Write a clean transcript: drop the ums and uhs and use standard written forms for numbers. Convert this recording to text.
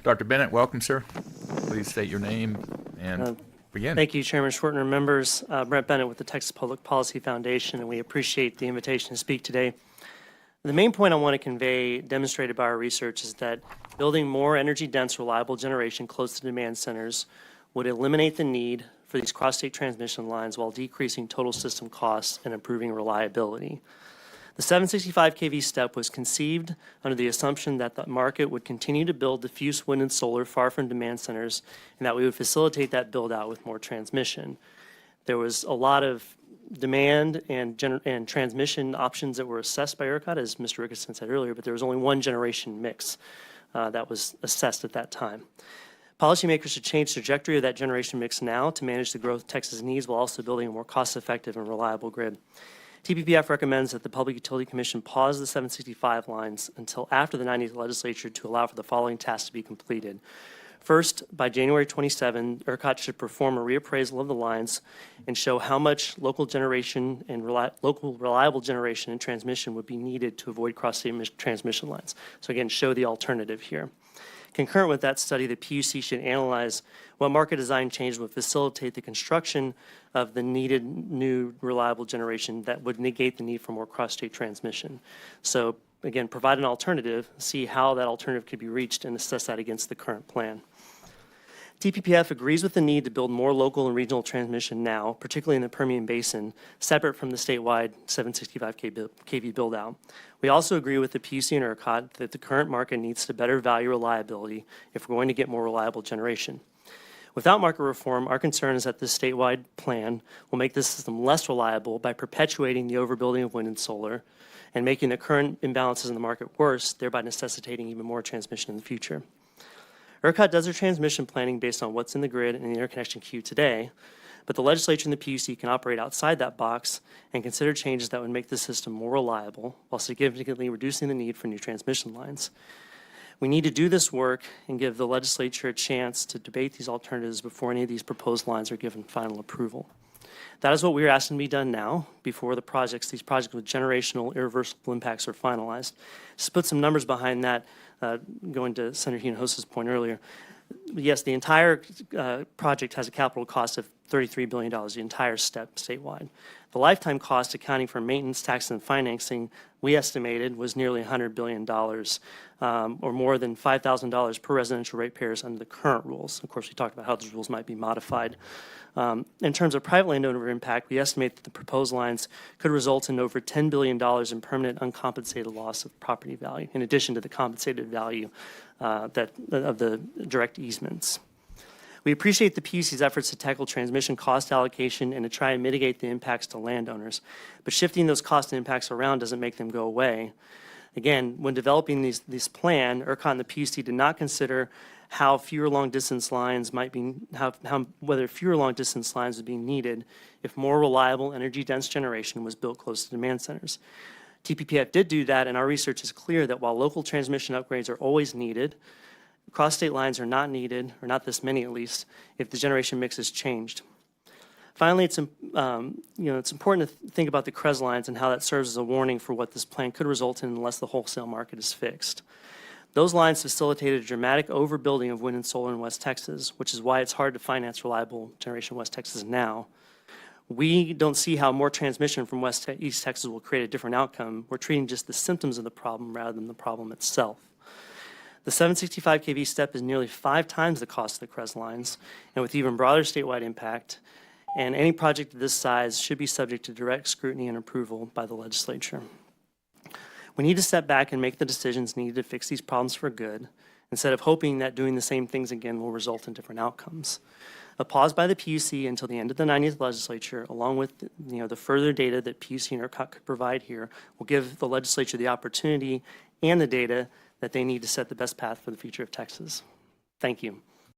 Dr. Bennett, welcome, sir. Please state your name and begin. Thank you, Chairman Schwertner and members. Brent Bennett with the Texas Public Policy Foundation, and we appreciate the invitation to speak today. The main point I want to convey, demonstrated by our research, is that building more energy-dense, reliable generation close to demand centers would eliminate the need for these cross-state transmission lines while decreasing total system costs and improving reliability. The 765 kV step was conceived under the assumption that the market would continue to build diffuse wind and solar far from demand centers, and that we would facilitate that build out with more transmission. There was a lot of demand and transmission options that were assessed by ERCOT, as Mr. Ricketson said earlier, but there was only one generation mix that was assessed at that time. Policymakers should change the trajectory of that generation mix now to manage the growth Texas needs while also building a more cost-effective and reliable grid. TPPF recommends that the Public Utility Commission pause the 765 lines until after the 90th legislature to allow for the following tasks to be completed. First, by January 27, ERCOT should perform a reappraisal of the lines and show how much local generation and local reliable generation and transmission would be needed to avoid cross-state transmission lines. So again, show the alternative here. Concurrent with that study, the PUC should analyze what market design changes would facilitate the construction of the needed new reliable generation that would negate the need for more cross-state transmission. So again, provide an alternative, see how that alternative could be reached, and assess that against the current plan. TPPF agrees with the need to build more local and regional transmission now, particularly in the Permian Basin, separate from the statewide 765 kV build-out. We also agree with the PUC and ERCOT that the current market needs to better value reliability if we're going to get more reliable generation. Without market reform, our concern is that this statewide plan will make this system less reliable by perpetuating the overbuilding of wind and solar and making the current imbalances in the market worse, thereby necessitating even more transmission in the future. ERCOT does their transmission planning based on what's in the grid and the interconnection queue today, but the legislature and the PUC can operate outside that box and consider changes that would make the system more reliable while significantly reducing the need for new transmission lines. We need to do this work and give the legislature a chance to debate these alternatives before any of these proposed lines are given final approval. That is what we are asking to be done now before these projects with generational irreversible impacts are finalized. Just to put some numbers behind that, going to Senator Hinojosa's point earlier, yes, the entire project has a capital cost of $33 billion, the entire step statewide. The lifetime cost, accounting for maintenance, tax, and financing, we estimated was nearly $100 billion, or more than $5,000 per residential ratepayers under the current rules. Of course, we talked about how those rules might be modified. In terms of private landowner impact, we estimate that the proposed lines could result in over $10 billion in permanent uncompensated loss of property value, in addition to the compensated value of the direct easements. We appreciate the PUC's efforts to tackle transmission cost allocation and to try and mitigate the impacts to landowners, but shifting those cost and impacts around doesn't make them go away. Again, when developing this plan, ERCOT and the PUC did not consider how fewer long-distance lines might be, whether fewer long-distance lines would be needed if more reliable, energy-dense generation was built close to demand centers. TPPF did do that, and our research is clear that while local transmission upgrades are always needed, cross-state lines are not needed, or not this many at least, if the generation mix is changed. Finally, it's important to think about the CREZ lines and how that serves as a warning for what this plan could result in unless the wholesale market is fixed. Those lines facilitated a dramatic overbuilding of wind and solar in West Texas, which is why it's hard to finance reliable generation in West Texas now. We don't see how more transmission from East Texas will create a different outcome. We're treating just the symptoms of the problem rather than the problem itself. The 765 kV step is nearly 5 times the cost of the CREZ lines, and with even broader statewide impact, and any project of this size should be subject to direct scrutiny and approval by the legislature. We need to step back and make the decisions needed to fix these problems for good, instead of hoping that doing the same things again will result in different outcomes. A pause by the PUC until the end of the 90th legislature, along with the further data that PUC and ERCOT could provide here, will give the legislature the opportunity and the data that they need to set the best path for the future of Texas. Thank you.